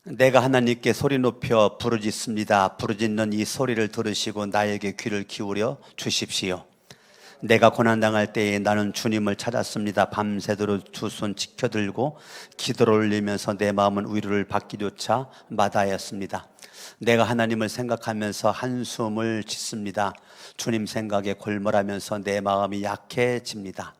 내가 하나님께 소리 높여 부르짖습니다. 부르짖는 이 소리를 들으시고 나에게 귀를 기울여 주십시오. 내가 고난당할 때에 나는 주님을 찾았습니다. 밤새도록 두 손 지켜들고 기도를 올리면서 내 마음은 위로를 받기조차 마다하였습니다. 내가 하나님을 생각하면서 한숨을 짓습니다. 주님 생각에 골몰하면서 내 마음이 약해집니다.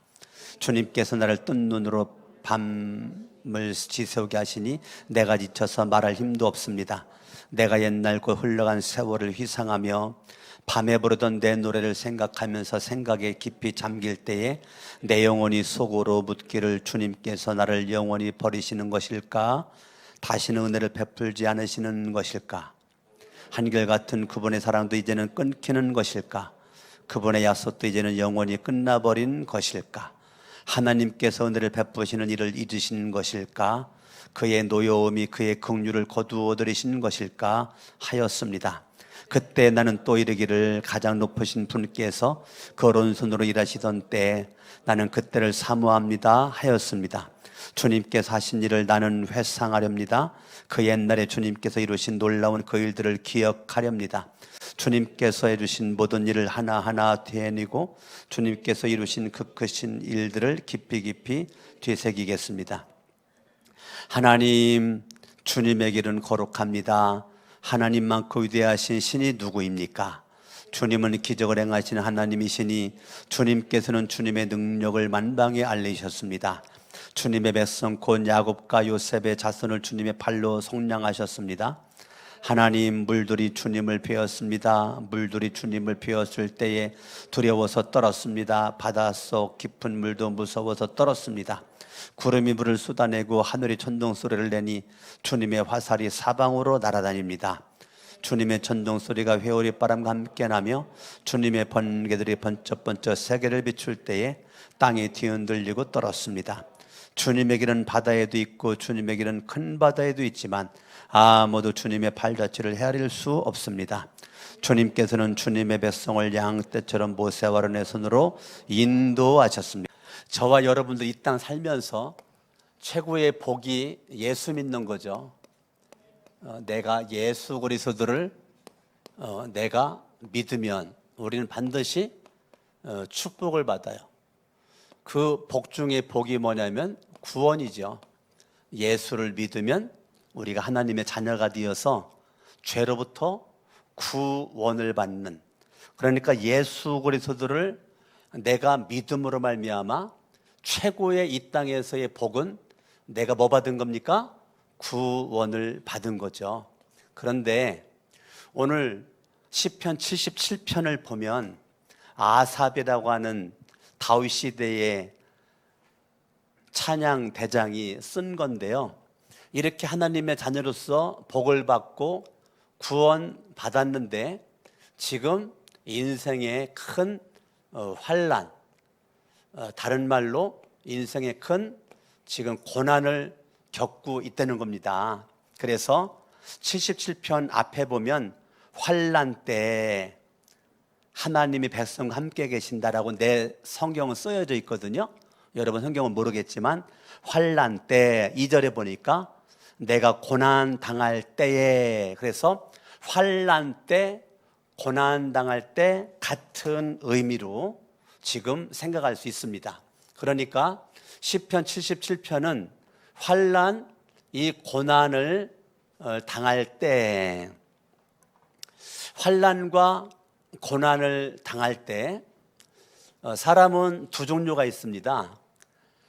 주님께서 나를 뜬 눈으로 밤을 지새우게 하시니 내가 지쳐서 말할 힘도 없습니다. 내가 옛날 그 흘러간 세월을 회상하며 밤에 부르던 내 노래를 생각하면서 생각에 깊이 잠길 때에 내 영혼이 속으로 묻기를 주님께서 나를 영원히 버리시는 것일까? 다시는 은혜를 베풀지 않으시는 것일까? 한결같은 그분의 사랑도 이제는 끊기는 것일까? 그분의 약속도 이제는 영원히 끝나버린 것일까? 하나님께서 은혜를 베푸시는 일을 잊으신 것일까? 그의 노여움이 그의 긍휼을 거두어 들이신 것일까 하였습니다. 그때 나는 또 이르기를 가장 높으신 분께서 그 오른손으로 일하시던 때 나는 그때를 사모합니다 하였습니다. 주님께서 하신 일을 나는 회상하렵니다. 그 옛날에 주님께서 이루신 놀라운 그 일들을 기억하렵니다. 주님께서 해주신 모든 일을 하나하나 되새기고 주님께서 이루신 그 크신 일들을 깊이 깊이 되새기겠습니다. 하나님, 주님의 길은 거룩합니다. 하나님만큼 위대하신 신이 누구입니까? 주님은 기적을 행하시는 하나님이시니 주님께서는 주님의 능력을 만방에 알리셨습니다. 주님의 백성 곧 야곱과 요셉의 자손을 주님의 팔로 속량하셨습니다. 하나님, 물들이 주님을 베었습니다. 물들이 주님을 베었을 때에 두려워서 떨었습니다. 바닷속 깊은 물도 무서워서 떨었습니다. 구름이 물을 쏟아내고 하늘이 천둥 소리를 내니 주님의 화살이 사방으로 날아다닙니다. 주님의 천둥 소리가 회오리 바람과 함께 나며 주님의 번개들이 번쩍번쩍 세계를 비출 때에 땅이 뒤흔들리고 떨었습니다. 주님의 길은 바다에도 있고 주님의 길은 큰 바다에도 있지만 아무도 주님의 발자취를 헤아릴 수 없습니다. 주님께서는 주님의 백성을 양떼처럼 모세와 아론의 손으로 인도하셨습니다. 저와 여러분들 이 땅 살면서 최고의 복이 예수 믿는 거죠. 내가 예수 그리스도를 내가 믿으면 우리는 반드시 축복을 받아요. 그 복 중에 복이 뭐냐면 구원이죠. 예수를 믿으면 우리가 하나님의 자녀가 되어서 죄로부터 구원을 받는, 그러니까 예수 그리스도를 내가 믿음으로 말미암아 최고의 이 땅에서의 복은 내가 뭐 받은 겁니까? 구원을 받은 거죠. 그런데 오늘 시편 77편을 보면 아삽이라고 하는 다윗 시대의 찬양 대장이 쓴 건데요. 이렇게 하나님의 자녀로서 복을 받고 구원 받았는데 지금 인생의 큰 환난, 다른 말로 인생의 큰 지금 고난을 겪고 있다는 겁니다. 그래서 77편 앞에 보면 환난 때 하나님이 백성과 함께 계신다라고 내 성경은 쓰여져 있거든요. 여러분 성경은 모르겠지만 환난 때 2절에 보니까 내가 고난 당할 때에, 그래서 환난 때 고난 당할 때 같은 의미로 지금 생각할 수 있습니다. 그러니까 시편 77편은 환난, 이 고난을 당할 때, 환난과 고난을 당할 때 사람은 두 종류가 있습니다.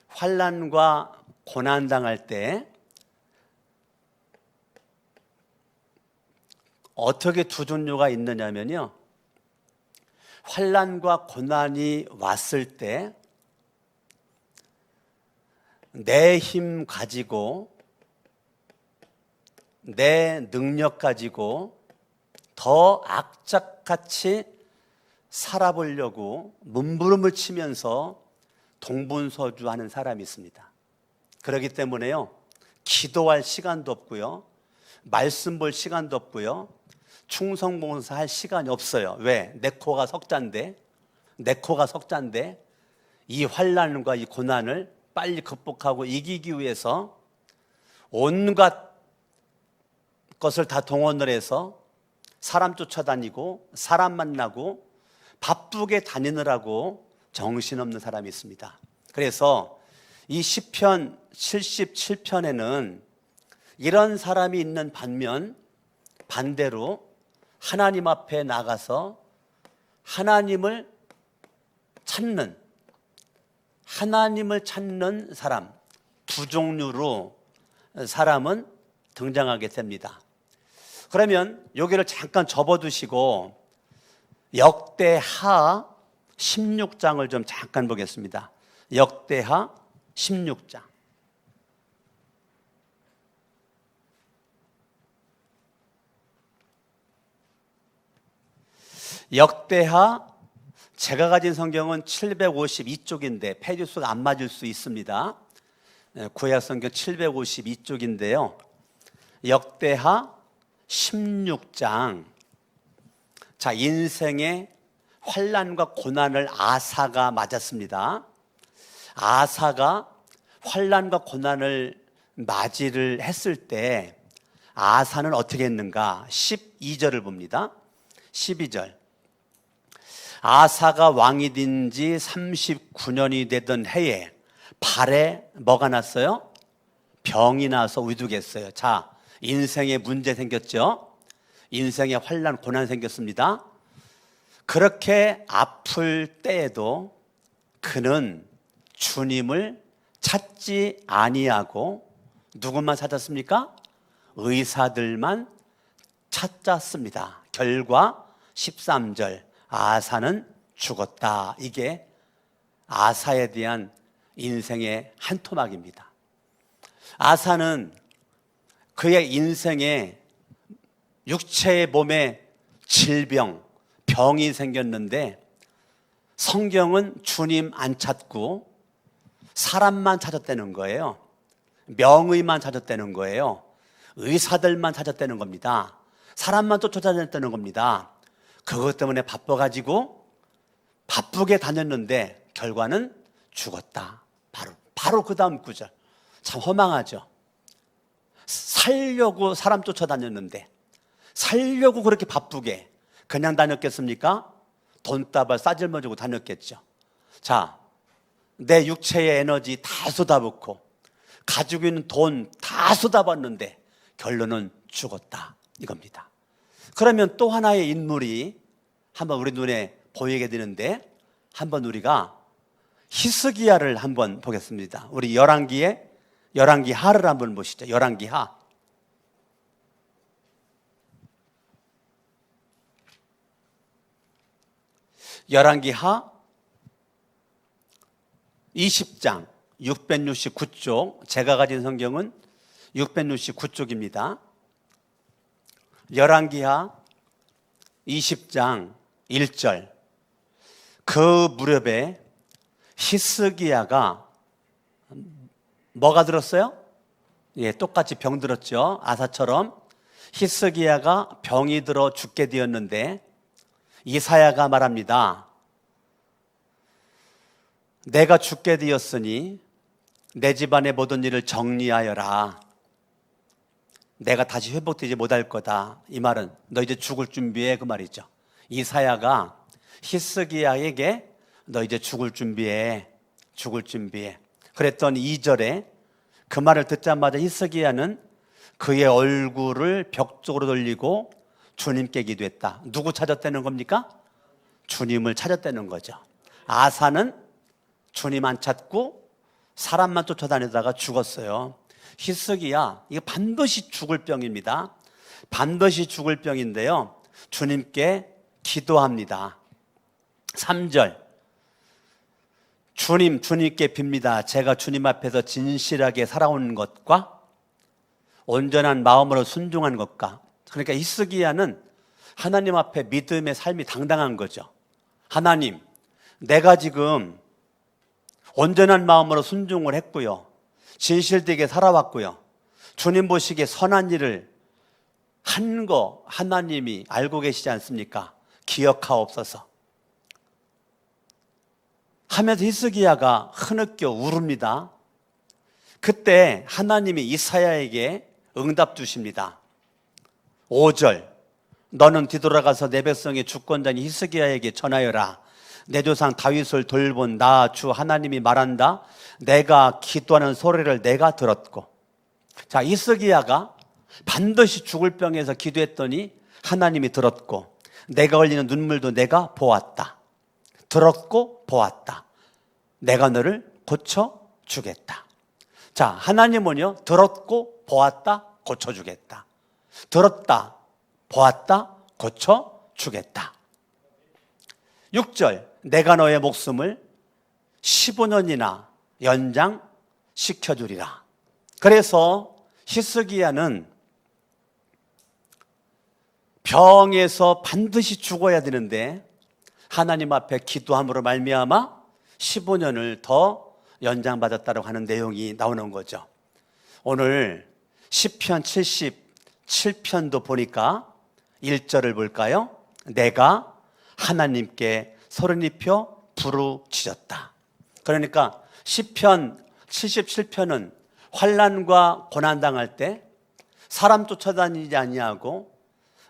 환난과 고난 당할 때 어떻게 두 종류가 있느냐면요, 환난과 고난이 왔을 때 내 힘 가지고 내 능력 가지고 더 악착같이 살아보려고 문부름을 치면서 동분서주하는 사람이 있습니다. 그렇기 때문에요, 기도할 시간도 없고요, 말씀 볼 시간도 없고요, 충성봉사할 시간이 없어요. 왜? 내 코가 석잔데 이 환난과 이 고난을 빨리 극복하고 이기기 위해서 온갖 것을 다 동원을 해서 사람 쫓아다니고 사람 만나고 바쁘게 다니느라고 정신없는 사람이 있습니다. 그래서 이 시편 77편에는 이런 사람이 있는 반면 반대로 하나님 앞에 나가서 하나님을 찾는 사람, 두 종류로 사람은 등장하게 됩니다. 그러면 여기를 잠깐 접어두시고 역대하 16장을 좀 잠깐 보겠습니다. 역대하 16장. 역대하, 제가 가진 성경은 752쪽인데 페이지 수가 안 맞을 수 있습니다. 구약 성경 752쪽인데요. 역대하 16장. 자, 인생의 환난과 고난을 아사가 맞았습니다. 아사가 환난과 고난을 맞이를 했을 때 아사는 어떻게 했는가? 12절을 봅니다. 12절. 아사가 왕이 된 지 39년이 되던 해에 발에 뭐가 났어요? 병이 나서 위독했어요. 자, 인생에 문제 생겼죠? 인생에 환난, 고난 생겼습니다. 그렇게 아플 때에도 그는 주님을 찾지 아니하고 누구만 찾았습니까? 의사들만 찾았습니다. 결과 13절, 아사는 죽었다. 이게 아사에 대한 인생의 한 토막입니다. 아사는 그의 인생에 육체의 몸에 질병, 병이 생겼는데 성경은 주님 안 찾고 사람만 찾았다는 거예요. 명의만 찾았다는 거예요. 의사들만 찾았다는 겁니다. 사람만 또 쫓아다녔다는 겁니다. 그것 때문에 바빠가지고 바쁘게 다녔는데 결과는 죽었다. 바로 그 다음 구절. 참 허망하죠. 살려고 사람 쫓아다녔는데, 살려고 그렇게 바쁘게 그냥 다녔겠습니까? 돈다발 싸질머지고 다녔겠죠. 자, 내 육체의 에너지 다 쏟아붓고 가지고 있는 돈 다 쏟아붓는데 결론은 죽었다, 이겁니다. 그러면 또 하나의 인물이 한번 우리 눈에 보이게 되는데, 한번 우리가 히스기야를 한번 보겠습니다. 우리 열왕기하를 한번 보시죠. 열왕기하. 열왕기하 20장 669쪽, 제가 가진 성경은 669쪽입니다. 열왕기하 20장 1절. 그 무렵에 히스기야가 뭐가 들었어요? 예, 똑같이 병 들었죠. 아사처럼 히스기야가 병이 들어 죽게 되었는데 이사야가 말합니다. 내가 죽게 되었으니 내 집안의 모든 일을 정리하여라. 내가 다시 회복되지 못할 거다. 이 말은 너 이제 죽을 준비해, 그 말이죠. 이사야가 히스기야에게 너 이제 죽을 준비해. 그랬더니 2절에 그 말을 듣자마자 히스기야는 그의 얼굴을 벽 쪽으로 돌리고 주님께 기도했다. 누구 찾았다는 겁니까? 주님을 찾았다는 거죠. 아사는 주님 안 찾고 사람만 쫓아다니다가 죽었어요. 히스기야, 이거 반드시 죽을 병입니다. 반드시 죽을 병인데요, 주님께 기도합니다. 3절. 주님께 빕니다. 제가 주님 앞에서 진실하게 살아온 것과 온전한 마음으로 순종한 것과. 그러니까 히스기야는 하나님 앞에 믿음의 삶이 당당한 거죠. 하나님, 내가 지금 온전한 마음으로 순종을 했고요, 진실되게 살아왔고요, 주님 보시기에 선한 일을 한 거 하나님이 알고 계시지 않습니까? 기억하옵소서 하면서 히스기야가 흐느껴 울읍니다. 그때 하나님이 이사야에게 응답 주십니다. 5절, 너는 뒤돌아가서 내 백성의 주권자인 히스기야에게 전하여라. 내 조상 다윗을 돌본 나 주 하나님이 말한다. 내가 기도하는 소리를 내가 들었고. 자, 히스기야가 반드시 죽을 병에서 기도했더니 하나님이 들었고, 내가 흘리는 눈물도 내가 보았다. 들었고 보았다. 내가 너를 고쳐주겠다. 자, 하나님은요, 들었고 보았다, 고쳐주겠다. 들었다, 보았다, 고쳐주겠다. 6절, 내가 너의 목숨을 15년이나 연장시켜주리라. 그래서 히스기야는 병에서 반드시 죽어야 되는데 하나님 앞에 기도함으로 말미암아 15년을 더 연장받았다고 하는 내용이 나오는 거죠. 오늘 시편 77편도 보니까 1절을 볼까요? 내가 하나님께 소리내어 부르짖었다. 그러니까 시편 77편은 환난과 고난 당할 때 사람 쫓아다니지 아니하고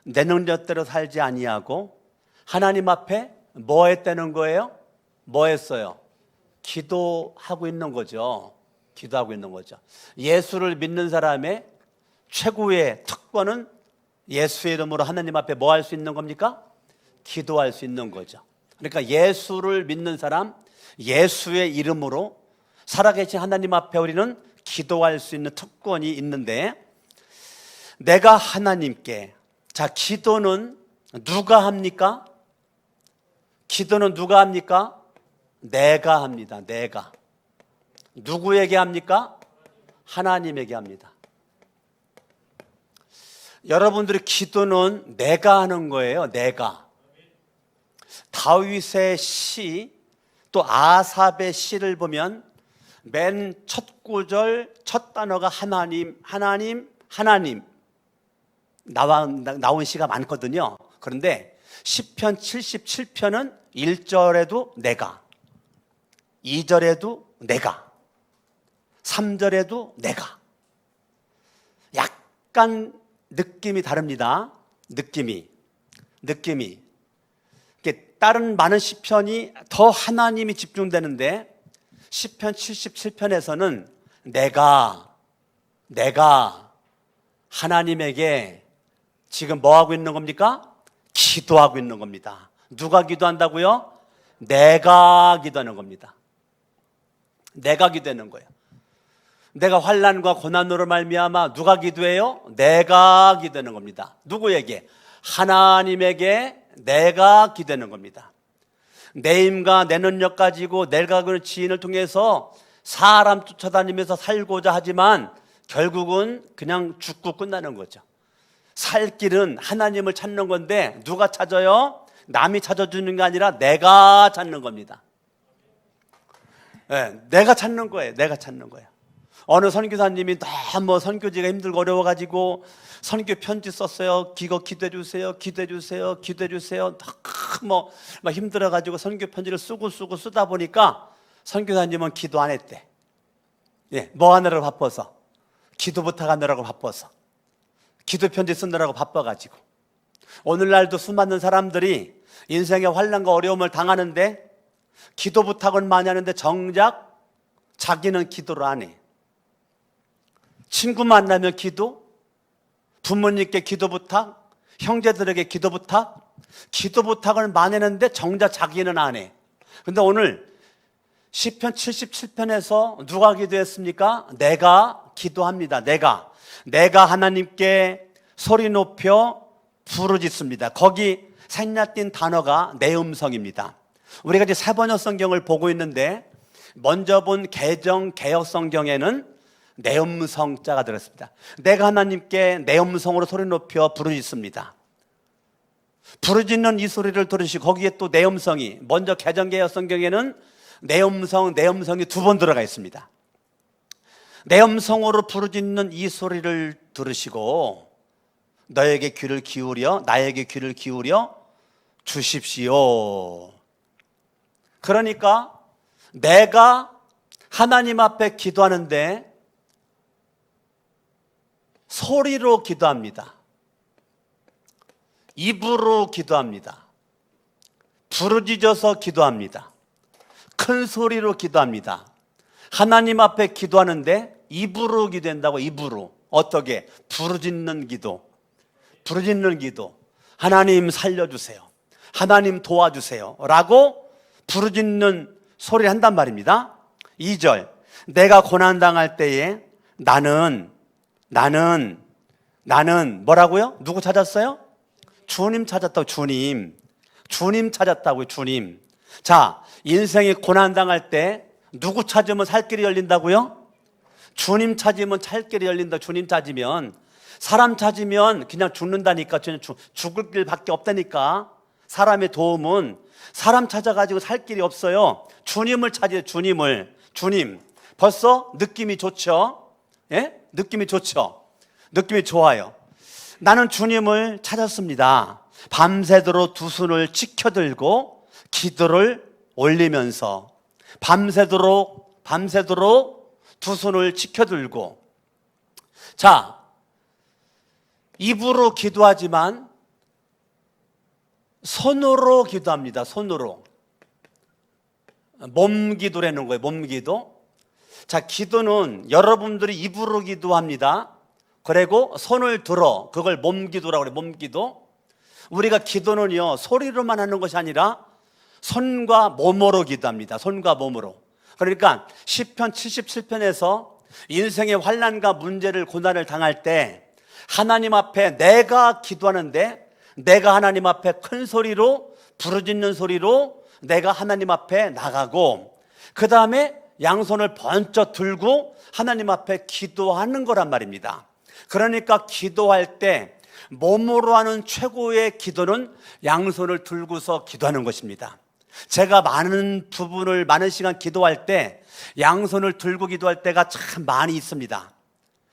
내 능력대로 살지 아니하고 하나님 앞에 뭐 했다는 거예요? 뭐 했어요? 기도하고 있는 거죠. 기도하고 있는 거죠. 예수를 믿는 사람의 최고의 특권은 예수의 이름으로 하나님 앞에 뭐 할 수 있는 겁니까? 기도할 수 있는 거죠. 그러니까 예수를 믿는 사람, 예수의 이름으로 살아계신 하나님 앞에 우리는 기도할 수 있는 특권이 있는데, 내가 하나님께, 자, 기도는 누가 합니까? 기도는 누가 합니까? 내가 합니다. 내가. 누구에게 합니까? 하나님에게 합니다. 여러분들의 기도는 내가 하는 거예요. 내가. 다윗의 시, 또 아삽의 시를 보면 맨 첫 구절 첫 단어가 하나님, 하나님, 하나님 나온 시가 많거든요. 그런데 시편 77편은 1절에도 내가, 2절에도 내가, 3절에도 내가. 약간 느낌이 다릅니다. 느낌이 다른 많은 시편이 더 하나님이 집중되는데 시편 77편에서는 내가 하나님에게 지금 뭐 하고 있는 겁니까? 기도하고 있는 겁니다. 누가 기도한다고요? 내가 기도하는 겁니다. 내가 기도하는 거예요. 내가 환난과 고난으로 말미암아 누가 기도해요? 내가 기도하는 겁니다. 누구에게? 하나님에게 내가 기도하는 겁니다. 내 힘과 내 능력 가지고 내가 그 지인을 통해서 사람 쫓아다니면서 살고자 하지만 결국은 그냥 죽고 끝나는 거죠. 살 길은 하나님을 찾는 건데 누가 찾아요? 남이 찾아주는 게 아니라 내가 찾는 겁니다. 네, 내가 찾는 거예요. 내가 찾는 거예요. 어느 선교사님이 너무 선교지가 힘들고 어려워가지고 선교 편지 썼어요. 이거 기도해 주세요. 기도해 주세요. 기도해 주세요. 막 힘들어가지고 선교 편지를 쓰다 보니까 선교사님은 기도 안 했대. 예, 뭐 하느라고 바빠서, 기도 부탁하느라고 바빠서, 기도 편지 쓰느라고 바빠가지고. 오늘날도 수많은 사람들이 인생의 환난과 어려움을 당하는데 기도 부탁은 많이 하는데 정작 자기는 기도를 안 해. 친구 만나면 기도, 부모님께 기도 부탁, 형제들에게 기도 부탁을 많이 했는데 정작 자기는 안 해. 근데 오늘 시편 77편에서 누가 기도했습니까? 내가 기도합니다. 내가 하나님께 소리 높여 부르짖습니다. 거기 생략된 단어가 내 음성입니다. 우리가 이제 세번역 성경을 보고 있는데 먼저 본 개역 성경에는 내 음성자가 들었습니다. 내가 하나님께 내 음성으로 소리 높여 부르짖습니다. 부르짖는 이 소리를 들으시고 거기에 또 내 음성이, 먼저 개역 성경에는 내 음성이 2번 들어가 있습니다. 내 음성으로 부르짖는 이 소리를 들으시고 나에게 귀를 기울여 주십시오. 그러니까 내가 하나님 앞에 기도하는데 소리로 기도합니다. 입으로 기도합니다. 부르짖어서 기도합니다. 큰 소리로 기도합니다. 하나님 앞에 기도하는데 입으로 기도한다고. 입으로. 어떻게? 부르짖는 기도. 부르짖는 기도. 하나님 살려주세요. 하나님 도와주세요 라고 부르짖는 소리를 한단 말입니다. 2절, 내가 고난당할 때에 나는 뭐라고요? 누구 찾았어요? 주님 찾았다고. 주님 찾았다고요. 주님. 자, 인생이 고난당할 때 누구 찾으면 살 길이 열린다고요? 주님 찾으면 살 길이 열린다. 주님 찾으면. 사람 찾으면 그냥 죽는다니까. 죽을 길밖에 없다니까. 사람의 도움은 사람 찾아가지고 살 길이 없어요. 주님을 찾아요. 주님. 벌써 느낌이 좋죠? 예? 느낌이 좋죠? 느낌이 좋아요. 나는 주님을 찾았습니다. 밤새도록 두 손을 치켜들고 기도를 올리면서 밤새도록 두 손을 치켜들고. 자, 입으로 기도하지만 손으로 기도합니다. 손으로. 몸기도라는 거예요. 몸기도. 자, 기도는 여러분들이 입으로 기도합니다. 그리고 손을 들어. 그걸 몸기도라고 그래요. 몸기도. 우리가 기도는요, 소리로만 하는 것이 아니라 손과 몸으로 기도합니다. 손과 몸으로. 그러니까 시편 77편에서 인생의 환난과 문제를, 고난을 당할 때 하나님 앞에 내가 기도하는데, 내가 하나님 앞에 큰 소리로, 부르짖는 소리로 내가 하나님 앞에 나가고, 그 다음에 양손을 번쩍 들고 하나님 앞에 기도하는 거란 말입니다. 그러니까 기도할 때 몸으로 하는 최고의 기도는 양손을 들고서 기도하는 것입니다. 제가 많은 시간 기도할 때 양손을 들고 기도할 때가 참 많이 있습니다.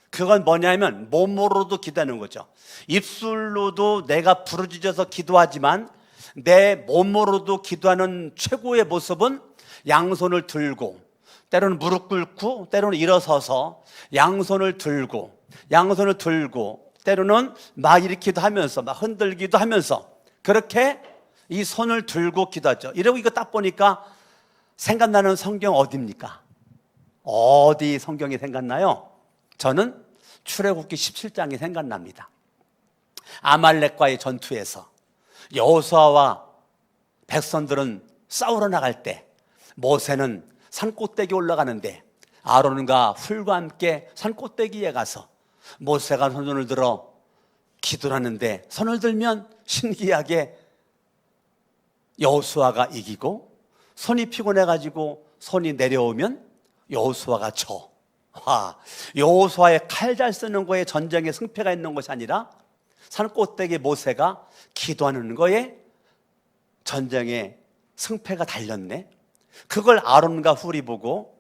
그건 뭐냐면 몸으로도 기도하는 거죠. 입술로도 내가 부르짖어서 기도하지만 내 몸으로도 기도하는 최고의 모습은 양손을 들고, 때로는 무릎 꿇고, 때로는 일어서서 양손을 들고, 때로는 막 이렇게도 하면서, 막 흔들기도 하면서, 그렇게 이 손을 들고 기도하죠. 이러고 이거 딱 보니까 생각나는 성경 어디입니까? 어디 성경이 생각나요? 저는 출애굽기 17장이 생각납니다. 아말렉과의 전투에서 여호수아와 백성들은 싸우러 나갈 때 모세는 산꼭대기 올라가는데 아론과 훌과 함께 산꼭대기에 가서 모세가 손을 들어 기도를 하는데, 손을 들면 신기하게 여호수아가 이기고, 손이 피곤해가지고 손이 내려오면 여호수아가 져. 여호수아의 칼 잘 쓰는 거에 전쟁에 승패가 있는 것이 아니라 산꼭대기 모세가 기도하는 거에 전쟁에 승패가 달렸네. 그걸 아론과 훌이 보고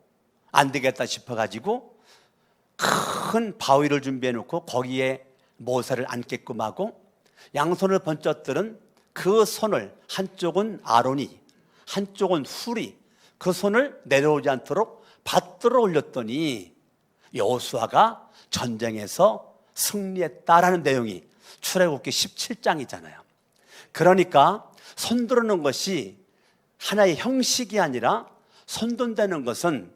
안 되겠다 싶어가지고 큰 바위를 준비해 놓고 거기에 모세를 앉게끔 하고, 양손을 번쩍 들은 그 손을, 한쪽은 아론이, 한쪽은 훌이, 그 손을 내려오지 않도록 받들어 올렸더니 여호수아가 전쟁에서 승리했다라는 내용이 출애굽기 17장이잖아요. 그러니까 손 드는 것이 하나의 형식이 아니라, 손든다는 것은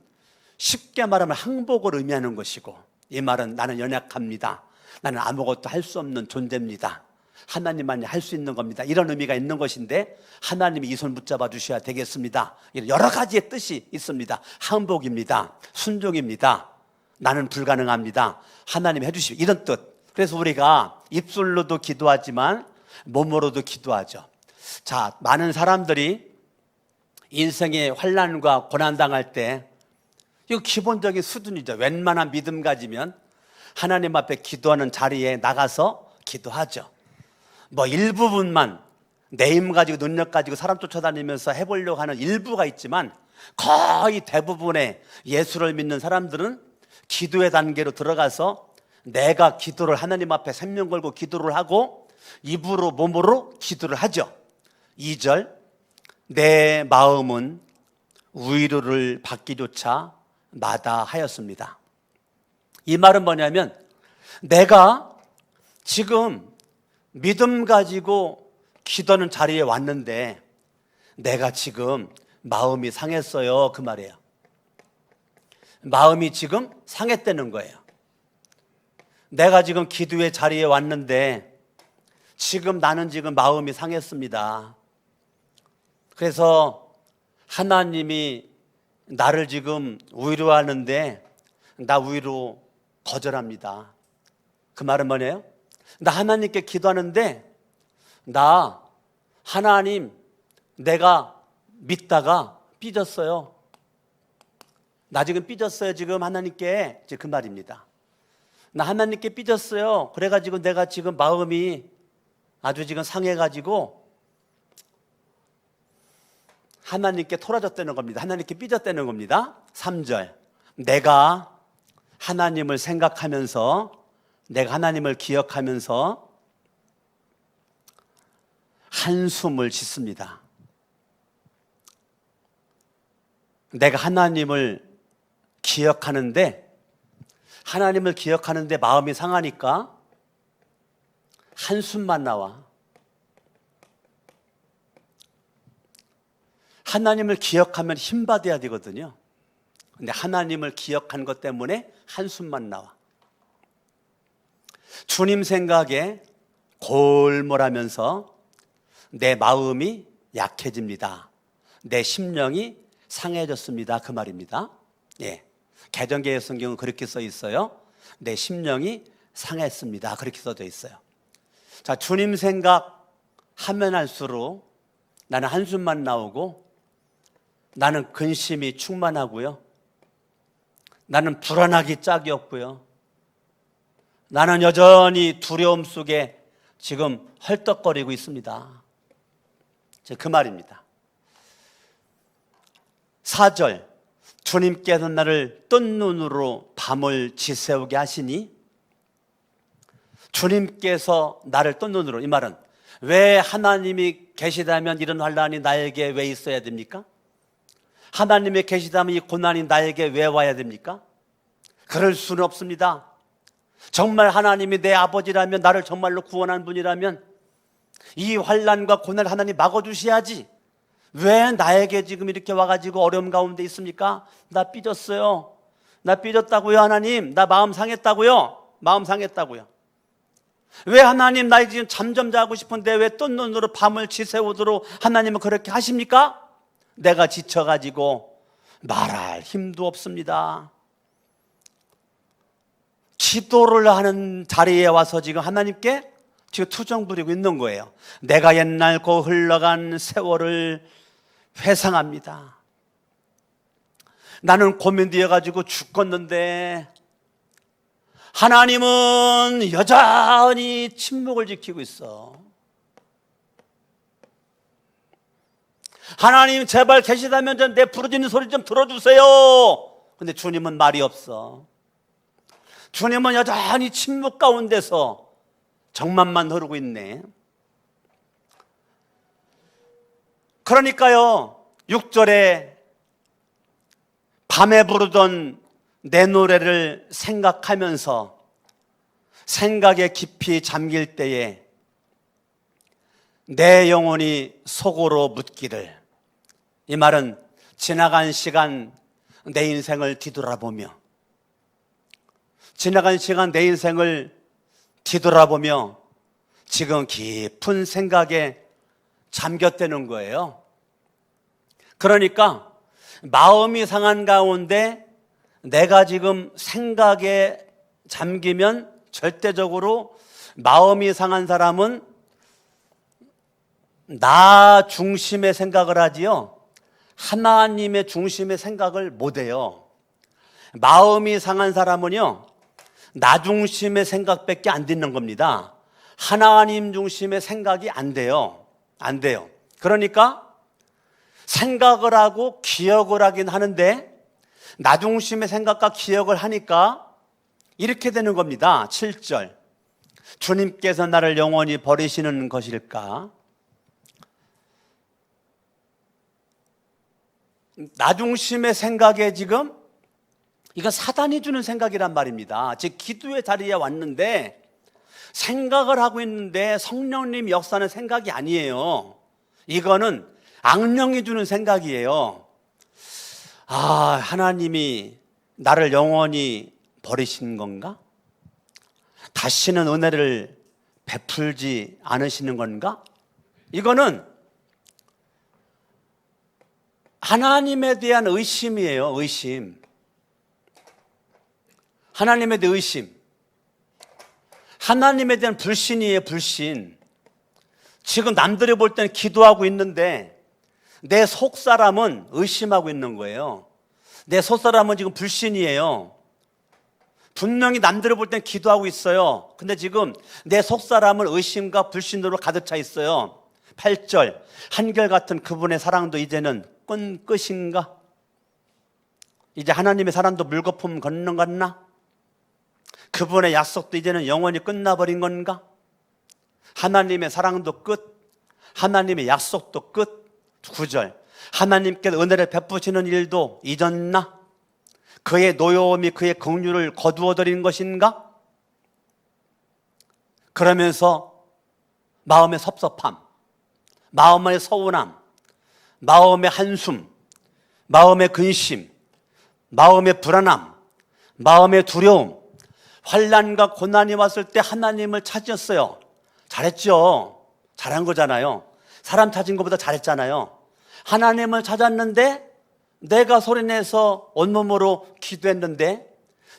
쉽게 말하면 항복을 의미하는 것이고, 이 말은 나는 연약합니다, 나는 아무것도 할 수 없는 존재입니다, 하나님만이 할 수 있는 겁니다, 이런 의미가 있는 것인데, 하나님이 이 손 붙잡아 주셔야 되겠습니다, 여러 가지의 뜻이 있습니다. 항복입니다, 순종입니다, 나는 불가능합니다, 하나님이 해주시오, 이런 뜻. 그래서 우리가 입술로도 기도하지만 몸으로도 기도하죠. 자, 많은 사람들이 인생의 환난과 고난당할 때, 이거 기본적인 수준이죠. 웬만한 믿음 가지면 하나님 앞에 기도하는 자리에 나가서 기도하죠. 뭐 일부분만 내 힘 가지고 능력 가지고 사람 쫓아다니면서 해보려고 하는 일부가 있지만, 거의 대부분의 예수를 믿는 사람들은 기도의 단계로 들어가서 내가 기도를 하나님 앞에 생명 걸고 기도를 하고 입으로 몸으로 기도를 하죠. 2절, 내 마음은 위로를 받기조차 마다하였습니다. 이 말은 뭐냐면, 내가 지금 믿음 가지고 기도하는 자리에 왔는데 내가 지금 마음이 상했어요, 그 말이에요. 마음이 지금 상했다는 거예요. 내가 지금 기도의 자리에 왔는데 지금 나는 지금 마음이 상했습니다. 그래서 하나님이 나를 지금 위로하는데 나 위로 거절합니다. 그 말은 뭐예요? 나 하나님께 기도하는데 나 하나님 내가 믿다가 삐졌어요. 나 지금 삐졌어요. 지금 하나님께 그 말입니다. 나 하나님께 삐졌어요. 그래가지고 내가 지금 마음이 아주 지금 상해가지고 하나님께 토라졌다는 겁니다. 하나님께 삐졌다는 겁니다. 3절 내가 하나님을 생각하면서 내가 하나님을 기억하면서 한숨을 짓습니다. 내가 하나님을 기억하는데 마음이 상하니까 한숨만 나와. 하나님을 기억하면 힘받아야 되거든요. 근데 하나님을 기억한 것 때문에 한숨만 나와. 주님 생각에 골몰하면서 내 마음이 약해집니다. 내 심령이 상해졌습니다. 그 말입니다. 예. 개정개혁 성경은 그렇게 써 있어요. 내 심령이 상했습니다. 그렇게 써져 있어요. 자, 주님 생각 하면 할수록 나는 한숨만 나오고 나는 근심이 충만하고요. 나는 불안하기 짝이 없고요. 나는 여전히 두려움 속에 지금 헐떡거리고 있습니다. 그 말입니다. 4절 주님께서 나를 뜬 눈으로 밤을 지새우게 하시니 주님께서 나를 뜬 눈으로 이 말은 왜 하나님이 계시다면 이런 환난이 나에게 왜 있어야 됩니까? 하나님이 계시다면 이 고난이 나에게 왜 와야 됩니까? 그럴 수는 없습니다. 정말 하나님이 내 아버지라면 나를 정말로 구원한 분이라면 이 환난과 고난을 하나님 막아주셔야지 왜 나에게 지금 이렇게 와가지고 어려움 가운데 있습니까? 나 삐졌어요. 나 삐졌다고요 하나님. 나 마음 상했다고요. 마음 상했다고요. 왜 하나님 나 지금 잠 좀 자고 싶은데 왜 뜬 눈으로 밤을 지새우도록 하나님은 그렇게 하십니까? 내가 지쳐가지고 말할 힘도 없습니다. 기도를 하는 자리에 와서 지금 하나님께 지금 투정 부리고 있는 거예요. 내가 옛날 그 흘러간 세월을 회상합니다. 나는 고민되어가지고 죽겠는데 하나님은 여전히 침묵을 지키고 있어. 하나님 제발 계시다면 좀 내 부르짖는 소리 좀 들어주세요. 근데 주님은 말이 없어. 주님은 여전히 침묵 가운데서 정만만 흐르고 있네. 그러니까요 6절에 밤에 부르던 내 노래를 생각하면서 생각에 깊이 잠길 때에 내 영혼이 속으로 묻기를, 이 말은 지나간 시간 내 인생을 뒤돌아보며 지나간 시간 내 인생을 뒤돌아보며 지금 깊은 생각에 잠겼다는 거예요. 그러니까 마음이 상한 가운데 내가 지금 생각에 잠기면 절대적으로 마음이 상한 사람은 나 중심의 생각을 하지요. 하나님의 중심의 생각을 못해요. 마음이 상한 사람은요, 나 중심의 생각밖에 안 듣는 겁니다. 하나님 중심의 생각이 안 돼요. 안 돼요. 그러니까 생각을 하고 기억을 하긴 하는데 나 중심의 생각과 기억을 하니까 이렇게 되는 겁니다. 7절 주님께서 나를 영원히 버리시는 것일까? 나 중심의 생각에 지금 이거 사단이 주는 생각이란 말입니다. 즉 기도의 자리에 왔는데 생각을 하고 있는데 성령님 역사는 생각이 아니에요. 이거는 악령이 주는 생각이에요. 아, 하나님이 나를 영원히 버리신 건가? 다시는 은혜를 베풀지 않으시는 건가? 이거는 하나님에 대한 의심이에요. 의심. 하나님에 대한 의심. 하나님에 대한 불신이에요. 불신. 지금 남들이 볼 때는 기도하고 있는데 내 속사람은 의심하고 있는 거예요. 내 속사람은 지금 불신이에요. 분명히 남들을 볼 땐 기도하고 있어요. 근데 지금 내 속사람은 의심과 불신으로 가득 차 있어요. 8절, 한결같은 그분의 사랑도 이제는 끝인가? 이제 하나님의 사랑도 물거품 건너갔나? 그분의 약속도 이제는 영원히 끝나버린 건가? 하나님의 사랑도 끝, 하나님의 약속도 끝. 9절, 하나님께서 은혜를 베푸시는 일도 잊었나? 그의 노여움이 그의 긍휼을 거두어들인 것인가? 그러면서 마음의 섭섭함, 마음의 서운함, 마음의 한숨, 마음의 근심, 마음의 불안함, 마음의 두려움, 환난과 고난이 왔을 때 하나님을 찾았어요. 잘했죠. 잘한 거잖아요. 사람 찾은 것보다 잘했잖아요. 하나님을 찾았는데 내가 소리내서 온몸으로 기도했는데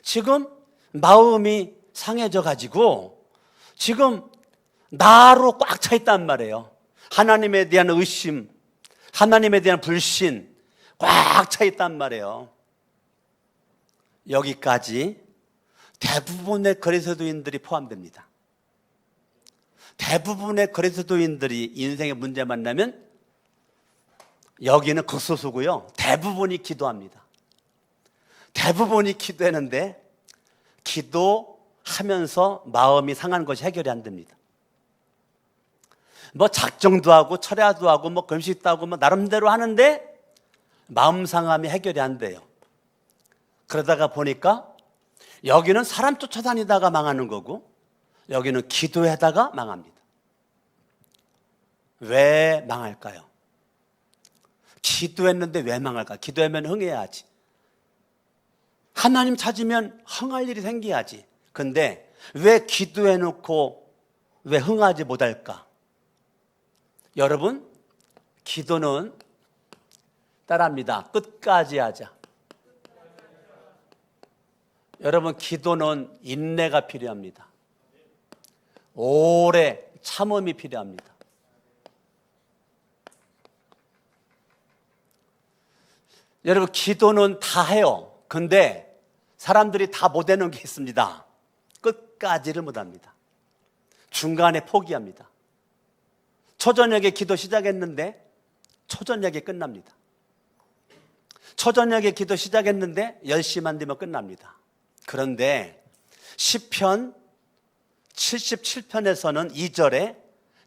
지금 마음이 상해져 가지고 지금 나로 꽉 차 있단 말이에요. 하나님에 대한 의심, 하나님에 대한 불신 꽉 차 있단 말이에요. 여기까지 대부분의 그리스도인들이 포함됩니다. 대부분의 그리스도인들이 인생의 문제 만나면 여기는 극소수고요. 대부분이 기도합니다. 대부분이 기도하는데 기도하면서 마음이 상한 것이 해결이 안 됩니다. 뭐 작정도 하고 철야도 하고 뭐 금식도 하고 뭐 나름대로 하는데 마음 상함이 해결이 안 돼요. 그러다가 보니까 여기는 사람 쫓아다니다가 망하는 거고 여기는 기도하다가 망합니다. 왜 망할까요? 기도했는데 왜 망할까? 기도하면 흥해야지. 하나님 찾으면 흥할 일이 생겨야지. 근데 왜 기도해놓고 왜 흥하지 못할까? 여러분, 기도는 따라합니다. 끝까지 하자. 여러분, 기도는 인내가 필요합니다. 오래 참음이 필요합니다. 여러분, 기도는 다 해요. 근데 사람들이 다 못하는 게 있습니다. 끝까지를 못합니다. 중간에 포기합니다. 초저녁에 기도 시작했는데 초저녁에 끝납니다. 초저녁에 기도 시작했는데 10시만 되면 끝납니다. 그런데 시편 77편에서는 2절에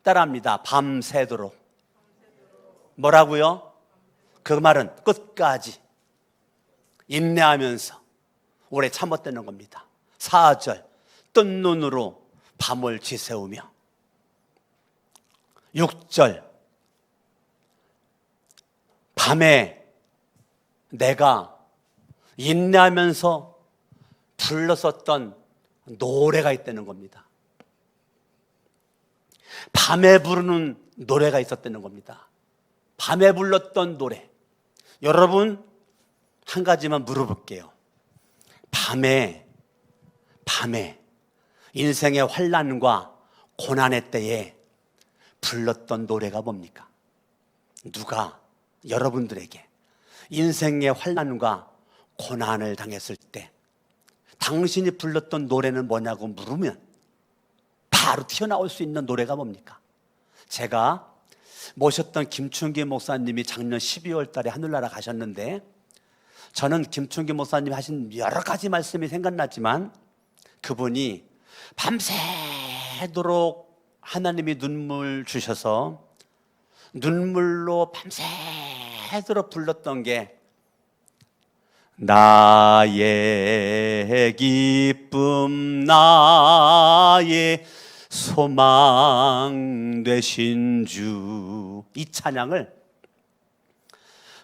따라합니다. 밤새도록. 뭐라고요? 그 말은 끝까지 인내하면서 오래 참았다는 겁니다. 4절, 뜬 눈으로 밤을 지새우며. 6절, 밤에 내가 인내하면서 불렀었던 노래가 있다는 겁니다. 밤에 부르는 노래가 있었다는 겁니다. 밤에 불렀던 노래. 여러분, 한 가지만 물어볼게요. 밤에 인생의 환난과 고난의 때에 불렀던 노래가 뭡니까? 누가 여러분들에게 인생의 환난과 고난을 당했을 때 당신이 불렀던 노래는 뭐냐고 물으면 바로 튀어나올 수 있는 노래가 뭡니까? 제가 모셨던 김충기 목사님이 작년 12월 달에 하늘나라 가셨는데 저는 김충기 목사님이 하신 여러 가지 말씀이 생각났지만 그분이 밤새도록 하나님이 눈물 주셔서 눈물로 밤새도록 불렀던 게 나의 기쁨 나의 소망 되신 주. 이 찬양을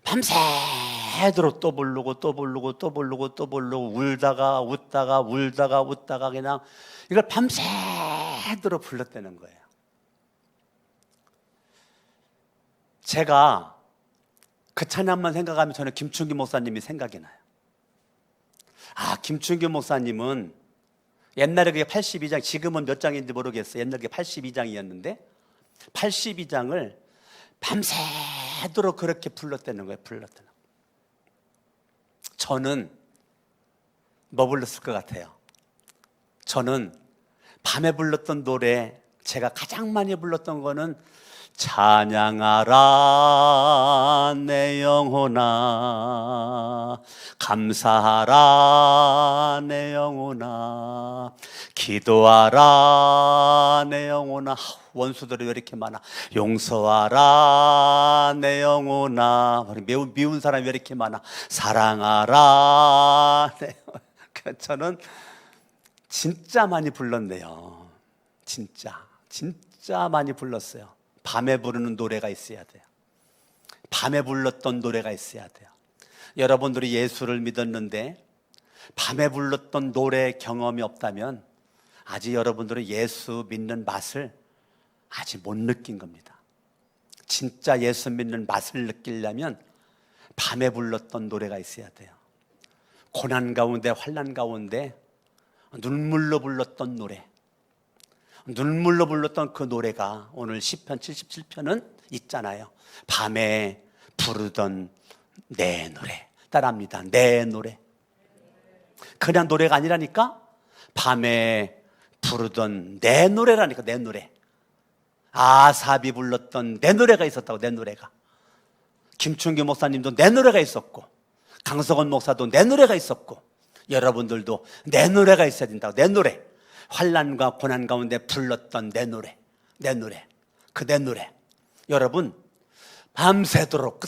밤새도록 또 부르고 또 부르고 또 부르고 또 부르고 울다가 웃다가 울다가 웃다가 그냥 이걸 밤새도록 불렀다는 거예요. 제가 그 찬양만 생각하면 저는 김충기 목사님이 생각이 나요. 김충기 목사님은 옛날에 그게 82장, 지금은 몇 장인지 모르겠어요. 옛날에 그게 82장이었는데 82장을 밤새도록 그렇게 불렀다는 거예요. 불렀다는 거예요. 저는 뭐 불렀을 것 같아요? 저는 밤에 불렀던 노래, 제가 가장 많이 불렀던 거는 찬양하라 내 영혼아, 감사하라 내 영혼아, 기도하라 내 영혼아. 원수들이 왜 이렇게 많아? 용서하라 내 영혼아. 미운 사람이 왜 이렇게 많아? 사랑하라 내 영혼아. 저는 진짜 많이 불렀네요. 진짜 많이 불렀어요. 밤에 부르는 노래가 있어야 돼요. 밤에 불렀던 노래가 있어야 돼요. 여러분들이 예수를 믿었는데 밤에 불렀던 노래 경험이 없다면 아직 여러분들은 예수 믿는 맛을 아직 못 느낀 겁니다. 진짜 예수 믿는 맛을 느끼려면 밤에 불렀던 노래가 있어야 돼요. 고난 가운데, 환난 가운데 눈물로 불렀던 노래, 눈물로 불렀던 그 노래가 오늘 시편 77편은 있잖아요. 밤에 부르던 내 노래. 따라합니다. 내 노래. 그냥 노래가 아니라니까, 밤에 부르던 내 노래라니까. 내 노래. 아삽이 불렀던 내 노래가 있었다고. 내 노래가. 김충기 목사님도 내 노래가 있었고, 강석원 목사도 내 노래가 있었고, 여러분들도 내 노래가 있어야 된다고. 내 노래. 환난과 고난 가운데 불렀던 내 노래, 내 노래, 그 내 노래. 여러분 밤새도록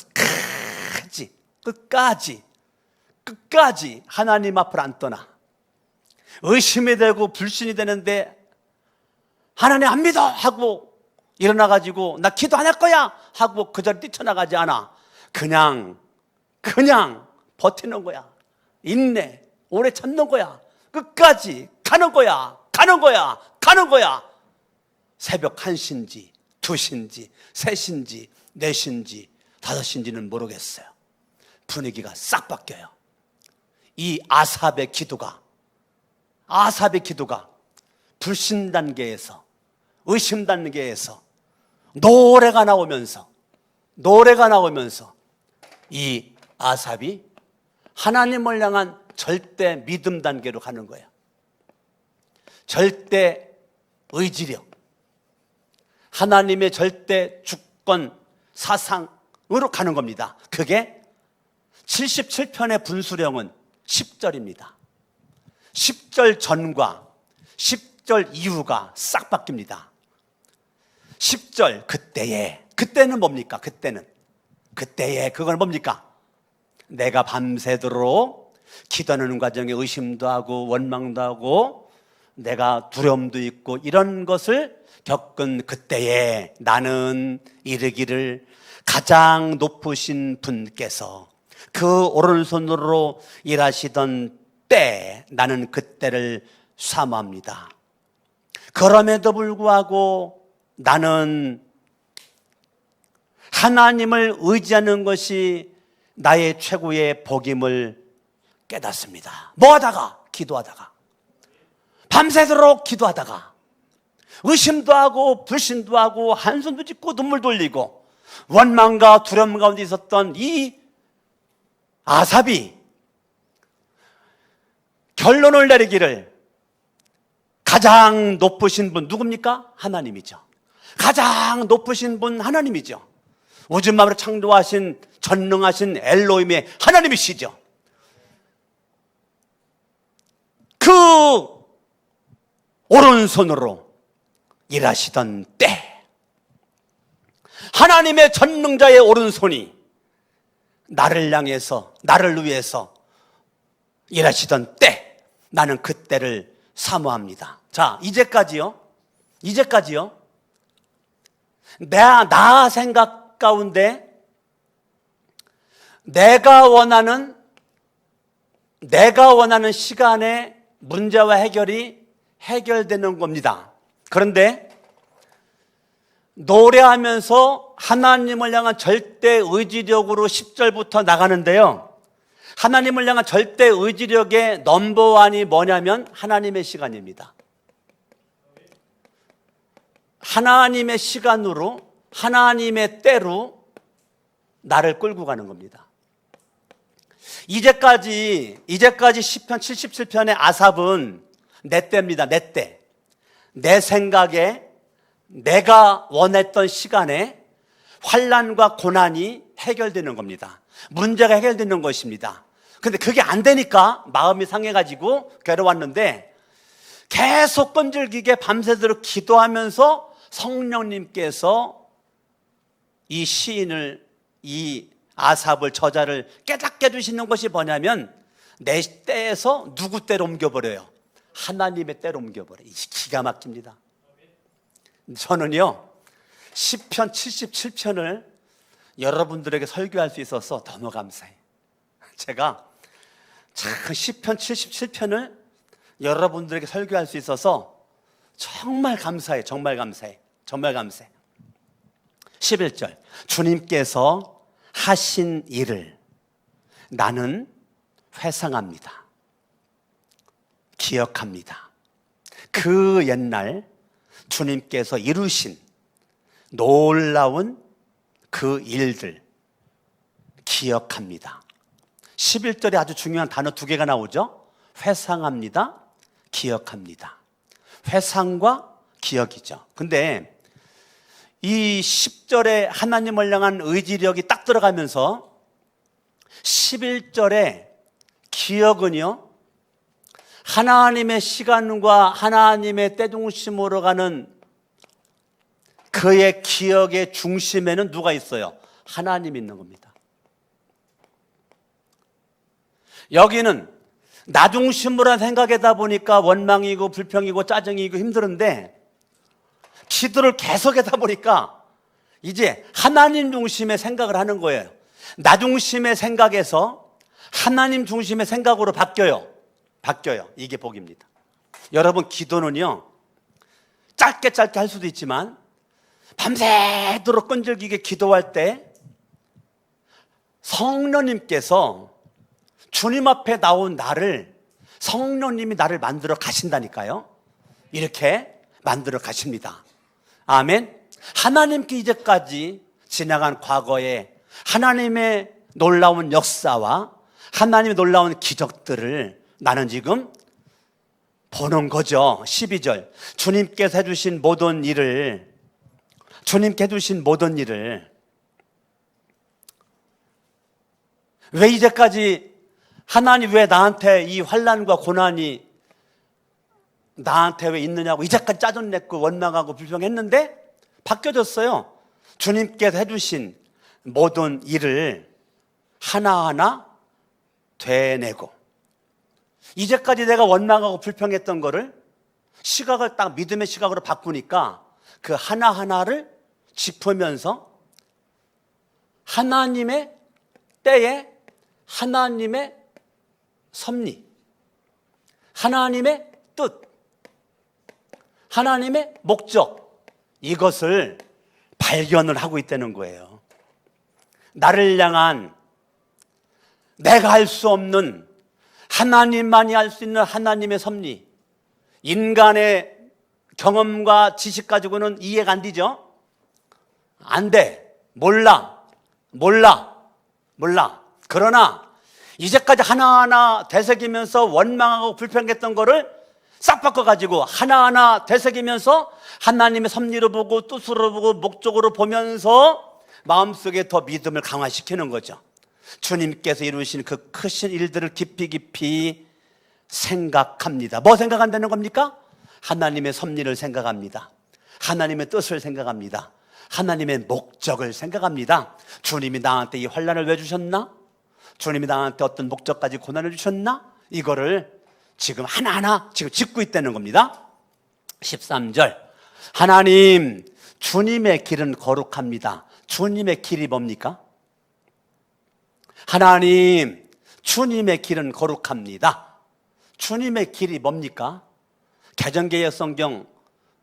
끝까지 하나님 앞을 안 떠나. 의심이 되고 불신이 되는데 하나님 안 믿어 하고 일어나가지고 나 기도 안 할 거야 하고 그 자리에 뛰쳐나가지 않아. 그냥 버티는 거야. 인내, 오래 참는 거야. 끝까지 가는 거야. 새벽 1시인지 2시인지 3시인지 4시인지 5시인지는 모르겠어요. 분위기가 싹 바뀌어요. 이 아삽의 기도가 불신 단계에서, 의심 단계에서 노래가 나오면서 이 아삽이 하나님을 향한 절대 믿음 단계로 가는 거예요. 절대 의지력, 하나님의 절대 주권 사상으로 가는 겁니다. 그게 77편의 분수령은 10절입니다. 10절 전과 10절 이후가 싹 바뀝니다. 10절 그때는 뭡니까? 그걸 뭡니까? 내가 밤새도록 기도하는 과정에 의심도 하고 원망도 하고 내가 두려움도 있고 이런 것을 겪은 그때에 나는 이르기를 가장 높으신 분께서 그 오른손으로 일하시던 때 나는 그때를 사모합니다. 그럼에도 불구하고 나는 하나님을 의지하는 것이 나의 최고의 복임을 깨닫습니다. 뭐 하다가? 기도하다가, 밤새도록 기도하다가, 의심도 하고 불신도 하고 한숨도 짓고 눈물도 흘리고 원망과 두려움 가운데 있었던 이 아삽이 결론을 내리기를 가장 높으신 분 누굽니까? 하나님이죠. 가장 높으신 분 하나님이죠. 우주만물을 창조하신 전능하신 엘로힘의 하나님이시죠. 그 오른손으로 일하시던 때, 하나님의 전능자의 오른손이 나를 향해서, 나를 위해서 일하시던 때 나는 그때를 사모합니다. 자, 이제까지요, 이제까지요. 나 생각 가운데 내가 원하는 시간에 문제와 해결이 해결되는 겁니다. 그런데 노래하면서 하나님을 향한 절대 의지력으로 10절부터 나가는데요. 하나님을 향한 절대 의지력의 넘버원이 뭐냐면 하나님의 시간입니다. 하나님의 시간으로, 하나님의 때로 나를 끌고 가는 겁니다. 이제까지 시편 77편의 아삽은 내 때입니다. 내 때. 내 생각에 내가 원했던 시간에 환난과 고난이 해결되는 겁니다. 문제가 해결되는 것입니다. 근데 그게 안 되니까 마음이 상해가지고 괴로웠는데 계속 끈질기게 밤새도록 기도하면서 성령님께서 이 시인을, 이 아삽을, 저자를 깨닫게 해주시는 것이 뭐냐면 내 때에서 누구 때로 옮겨버려요? 하나님의 때로 옮겨버려요. 기가 막힙니다. 저는요 시편 77편을 여러분들에게 설교할 수 있어서 너무 감사해요. 제가 참 시편 77편을 여러분들에게 설교할 수 있어서 정말 감사해요. 정말 감사해. 정말 감사해. 11절, 주님께서 하신 일을 나는 회상합니다. 기억합니다. 그 옛날 주님께서 이루신 놀라운 그 일들 기억합니다. 11절에 아주 중요한 단어 두 개가 나오죠. 회상합니다. 기억합니다. 회상과 기억이죠. 근데 이 10절에 하나님을 향한 의지력이 딱 들어가면서 11절에 기억은요, 하나님의 시간과 하나님의 때중심으로 가는 그의 기억의 중심에는 누가 있어요? 하나님이 있는 겁니다. 여기는 나 중심으로 생각하다 보니까 원망이고 불평이고 짜증이고 힘들은데 기도를 계속하다 보니까 이제 하나님 중심의 생각을 하는 거예요. 나 중심의 생각에서 하나님 중심의 생각으로 바뀌어요. 이게 복입니다. 여러분, 기도는요 짧게 할 수도 있지만 밤새도록 끈질기게 기도할 때 성령님께서 주님 앞에 나온 나를, 성령님이 나를 만들어 가신다니까요. 이렇게 만들어 가십니다. 아멘. 하나님께 이제까지 지나간 과거에 하나님의 놀라운 역사와 하나님의 놀라운 기적들을 나는 지금 보는 거죠. 12절, 주님께서 해주신 모든 일을, 왜 이제까지 하나님 왜 나한테 이 환난과 고난이 나한테 왜 있느냐고 이제까지 짜증냈고 원망하고 불평했는데 바뀌어졌어요. 주님께서 해주신 모든 일을 하나하나 되뇌고, 이제까지 내가 원망하고 불평했던 거를 시각을 딱 믿음의 시각으로 바꾸니까 그 하나하나를 짚으면서 하나님의 때에 하나님의 섭리, 하나님의 뜻, 하나님의 목적, 이것을 발견을 하고 있다는 거예요. 나를 향한 내가 할 수 없는, 하나님만이 할 수 있는 하나님의 섭리, 인간의 경험과 지식 가지고는 이해가 안 되죠? 안 돼. 몰라. 그러나 이제까지 하나하나 되새기면서 원망하고 불평했던 거를 싹 바꿔가지고 하나하나 되새기면서 하나님의 섭리로 보고 뜻으로 보고 목적으로 보면서 마음속에 더 믿음을 강화시키는 거죠. 주님께서 이루신 그 크신 일들을 깊이 생각합니다. 뭐 생각한다는 겁니까? 하나님의 섭리를 생각합니다. 하나님의 뜻을 생각합니다. 하나님의 목적을 생각합니다. 주님이 나한테 이 환난을 왜 주셨나? 주님이 나한테 어떤 목적까지 고난을 주셨나? 이거를 지금 하나하나 지금 짚고 있다는 겁니다. 13절, 하나님, 주님의 길은 거룩합니다. 주님의 길이 뭡니까? 하나님, 주님의 길은 거룩합니다. 주님의 길이 뭡니까? 개정개혁 성경,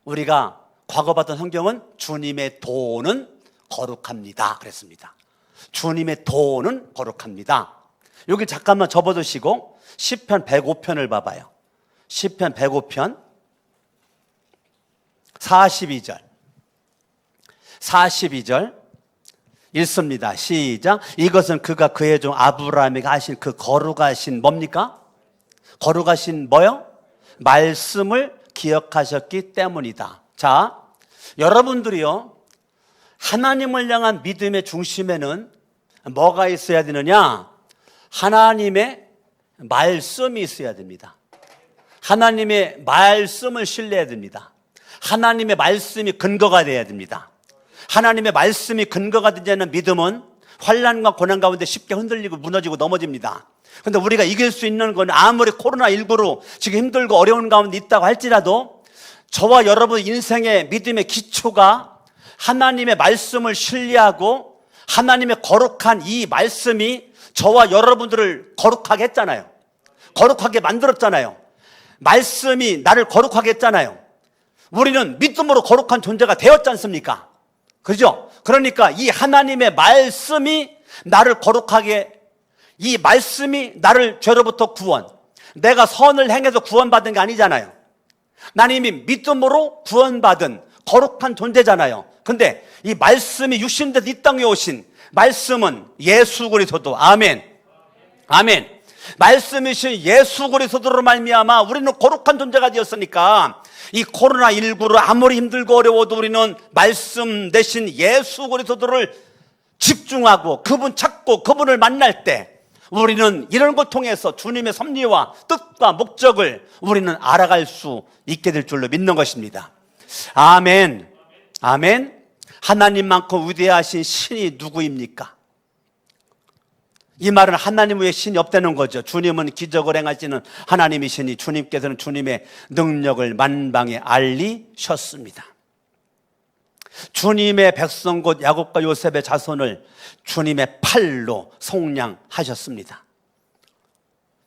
우리가 과거 봤던 성경은 주님의 도는 거룩합니다 그랬습니다. 주님의 도는 거룩합니다. 여기 잠깐만 접어두시고 시편 105편을 봐봐요. 시편 105편 42절 읽습니다. 시작. 이것은 그가 그의 종 아브라함에게 하신 그 거룩하신 뭡니까? 거룩하신 뭐요? 말씀을 기억하셨기 때문이다. 자, 여러분들이요, 하나님을 향한 믿음의 중심에는 뭐가 있어야 되느냐? 하나님의 말씀이 있어야 됩니다. 하나님의 말씀을 신뢰해야 됩니다. 하나님의 말씀이 근거가 되어야 됩니다. 하나님의 말씀이 근거가 되지 않는 믿음은 환난과 고난 가운데 쉽게 흔들리고 무너지고 넘어집니다. 그런데 우리가 이길 수 있는 건 아무리 코로나19로 지금 힘들고 어려운 가운데 있다고 할지라도 저와 여러분 인생의 믿음의 기초가 하나님의 말씀을 신뢰하고 하나님의 거룩한 이 말씀이 저와 여러분들을 거룩하게 했잖아요. 거룩하게 만들었잖아요. 말씀이 나를 거룩하게 했잖아요. 우리는 믿음으로 거룩한 존재가 되었지 않습니까? 그죠? 그러니까 이 하나님의 말씀이 나를 거룩하게, 이 말씀이 나를 죄로부터 구원, 내가 선을 행해서 구원받은 게 아니잖아요. 나는 이미 믿음으로 구원받은 거룩한 존재잖아요. 근데 이 말씀이 육신돼서 이 땅에 오신 말씀은 예수 그리스도, 아멘, 아멘. 말씀이신 예수 그리스도로 말미암아 우리는 거룩한 존재가 되었으니까 이 코로나19로 아무리 힘들고 어려워도 우리는 말씀 대신 예수 그리스도를 집중하고 그분 찾고 그분을 만날 때 우리는 이런 걸 통해서 주님의 섭리와 뜻과 목적을 우리는 알아갈 수 있게 될 줄로 믿는 것입니다. 아멘, 아멘. 하나님만큼 위대하신 신이 누구입니까? 이 말은 하나님 외에 신이 없다는 거죠. 주님은 기적을 행하시는 하나님이시니 주님께서는 주님의 능력을 만방에 알리셨습니다. 주님의 백성 곧 야곱과 요셉의 자손을 주님의 팔로 속량하셨습니다.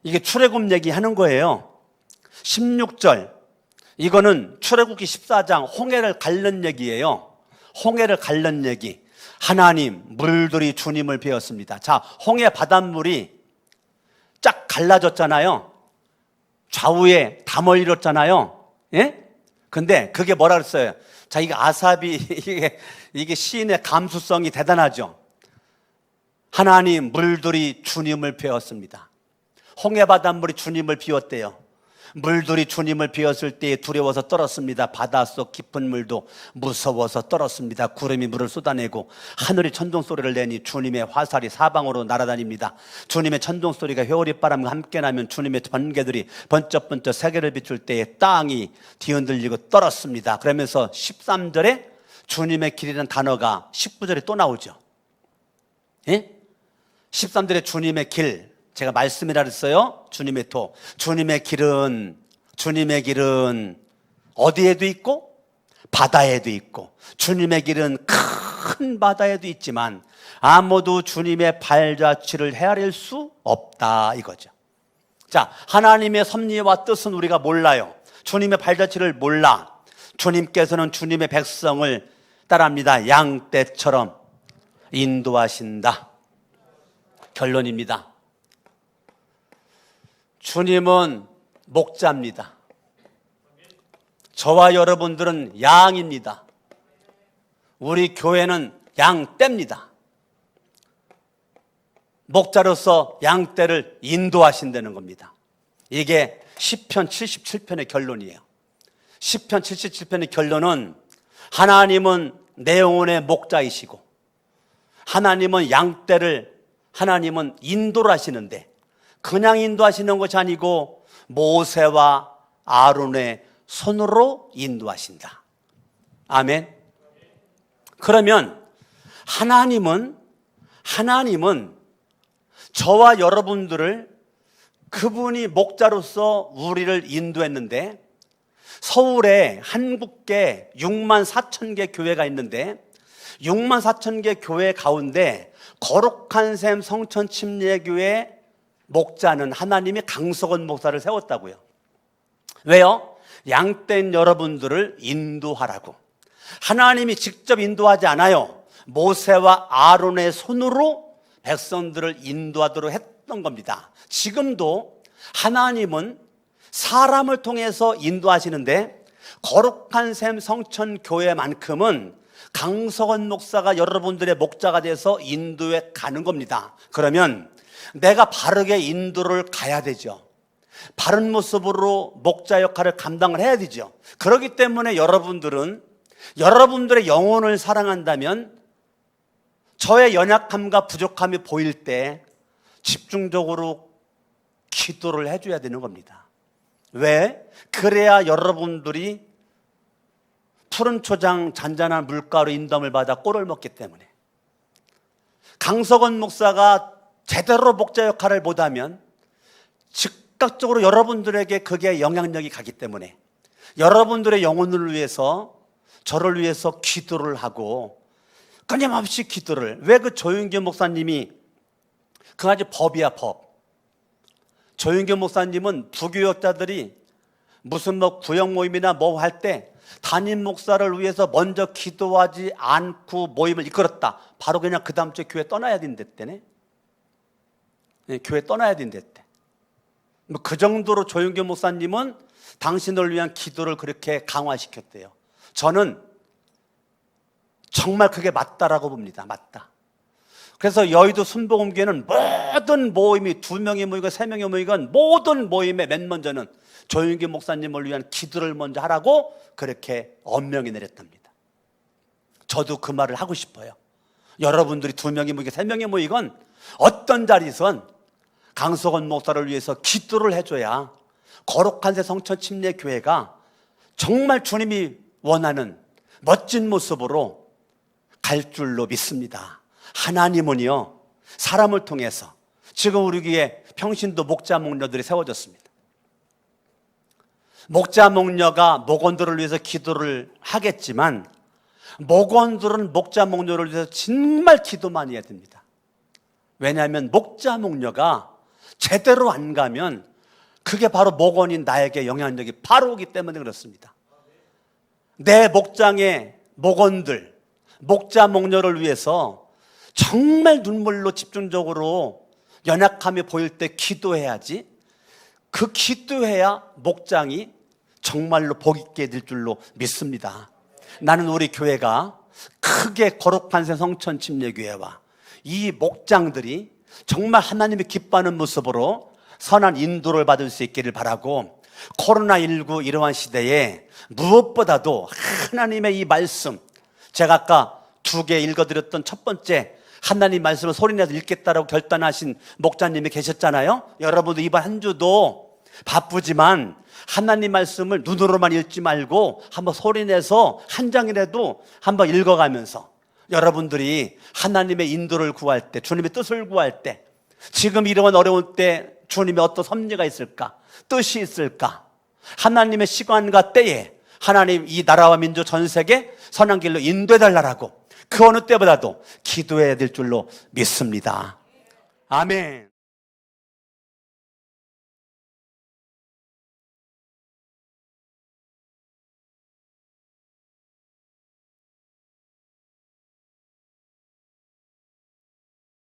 이게 출애굽 얘기하는 거예요. 16절, 이거는 출애굽기 14장 홍해를 갈른 얘기예요. 홍해를 갈른 얘기. 하나님, 물들이 주님을 배웠습니다. 자, 홍해 바닷물이 쫙 갈라졌잖아요. 좌우에 담을 이뤘잖아요. 예? 근데 그게 뭐라 그랬어요? 자, 이게 아삽이, 이게 시인의 감수성이 대단하죠. 하나님, 물들이 주님을 배웠습니다. 홍해 바닷물이 주님을 비웠대요. 물들이 주님을 비웠을 때에 두려워서 떨었습니다. 바닷속 깊은 물도 무서워서 떨었습니다. 구름이 물을 쏟아내고 하늘이 천둥소리를 내니 주님의 화살이 사방으로 날아다닙니다. 주님의 천둥소리가 회오리바람과 함께 나면 주님의 번개들이 번쩍번쩍 세계를 비출 때에 땅이 뒤흔들리고 떨었습니다. 그러면서 13절에 주님의 길이라는 단어가 19절에 또 나오죠. 예? 13절에 주님의 길, 제가 말씀이라 그랬어요. 주님의 도. 주님의 길은 어디에도 있고 바다에도 있고, 주님의 길은 큰 바다에도 있지만 아무도 주님의 발자취를 헤아릴 수 없다 이거죠. 자, 하나님의 섭리와 뜻은 우리가 몰라요. 주님의 발자취를 몰라. 주님께서는 주님의 백성을 따라합니다. 양떼처럼 인도하신다. 결론입니다. 주님은 목자입니다. 저와 여러분들은 양입니다. 우리 교회는 양떼입니다. 목자로서 양떼를 인도하신다는 겁니다. 이게 시편 77편의 결론이에요. 시편 77편의 결론은 하나님은 내 영혼의 목자이시고 하나님은 양떼를 하나님은 인도를 하시는데 그냥 인도하시는 것이 아니고 모세와 아론의 손으로 인도하신다. 아멘. 그러면 하나님은 저와 여러분들을 그분이 목자로서 우리를 인도했는데 서울에 한국계 6만 4천 개 교회가 있는데 6만 4천 개 교회 가운데 거룩한 샘 성천 침례교회 목자는 하나님이 강석원 목사를 세웠다고요. 왜요? 양떼인 여러분들을 인도하라고. 하나님이 직접 인도하지 않아요. 모세와 아론의 손으로 백성들을 인도하도록 했던 겁니다. 지금도 하나님은 사람을 통해서 인도하시는데 거룩한 샘 성천교회만큼은 강석원 목사가 여러분들의 목자가 돼서 인도에 가는 겁니다. 그러면 내가 바르게 인도를 가야 되죠. 바른 모습으로 목자 역할을 감당을 해야 되죠. 그렇기 때문에 여러분들은 여러분들의 영혼을 사랑한다면 저의 연약함과 부족함이 보일 때 집중적으로 기도를 해줘야 되는 겁니다. 왜? 그래야 여러분들이 푸른 초장 잔잔한 물가로 인dom을 받아 꼴을 먹기 때문에. 강석원 목사가 제대로 목자 역할을 못하면 즉각적으로 여러분들에게 그게 영향력이 가기 때문에 여러분들의 영혼을 위해서 저를 위해서 기도를 하고 끊임없이 기도를. 왜 그 조윤규 목사님이 그가지 법이야 법. 조윤규 목사님은 부교역자들이 무슨 구역 모임이나 뭐 할 때 담임 목사를 위해서 먼저 기도하지 않고 모임을 이끌었다. 바로 그냥 그 다음 주에 교회 떠나야 된댔대네. 교회 떠나야 된댔대. 그 정도로 조윤규 목사님은 당신을 위한 기도를 그렇게 강화시켰대요. 저는 정말 그게 맞다라고 봅니다. 맞다. 그래서 여의도 순복음교회는 모든 모임이 2명이 모이건 3명이 모이건 모든 모임에 맨 먼저는 조윤규 목사님을 위한 기도를 먼저 하라고 그렇게 엄명이 내렸답니다. 저도 그 말을 하고 싶어요. 여러분들이 2명이 모이건 3명이 모이건 어떤 자리에선 강석원 목사를 위해서 기도를 해줘야 거룩한 새 성천 침례교회가 정말 주님이 원하는 멋진 모습으로 갈 줄로 믿습니다. 하나님은요, 사람을 통해서 지금 우리 교회에 평신도 목자 목녀들이 세워졌습니다. 목자 목녀가 목원들을 위해서 기도를 하겠지만 목원들은 목자 목녀를 위해서 정말 기도 많이 해야 됩니다. 왜냐하면 목자 목녀가 제대로 안 가면 그게 바로 목원인 나에게 영향력이 바로 오기 때문에 그렇습니다. 내 목장의 목원들, 목자 목녀를 위해서 정말 눈물로 집중적으로 연약함이 보일 때 기도해야지. 그 기도해야 목장이 정말로 복 있게 될 줄로 믿습니다. 나는 우리 교회가 크게 거룩한 새 성천 침례교회와 이 목장들이 정말 하나님이 기뻐하는 모습으로 선한 인도를 받을 수 있기를 바라고, 코로나19 이러한 시대에 무엇보다도 하나님의 이 말씀, 제가 아까 2개 읽어드렸던 첫 번째 하나님 말씀을 소리내서 읽겠다라고 결단하신 목자님이 계셨잖아요. 여러분도 이번 한 주도 바쁘지만 하나님 말씀을 눈으로만 읽지 말고 한번 소리내서 한 장이라도 한번 읽어가면서 여러분들이 하나님의 인도를 구할 때, 주님의 뜻을 구할 때, 지금 이런 어려울 때 주님의 어떤 섭리가 있을까, 뜻이 있을까, 하나님의 시간과 때에 하나님 이 나라와 민족 전 세계 선한 길로 인도해달라고 그 어느 때보다도 기도해야 될 줄로 믿습니다. 아멘.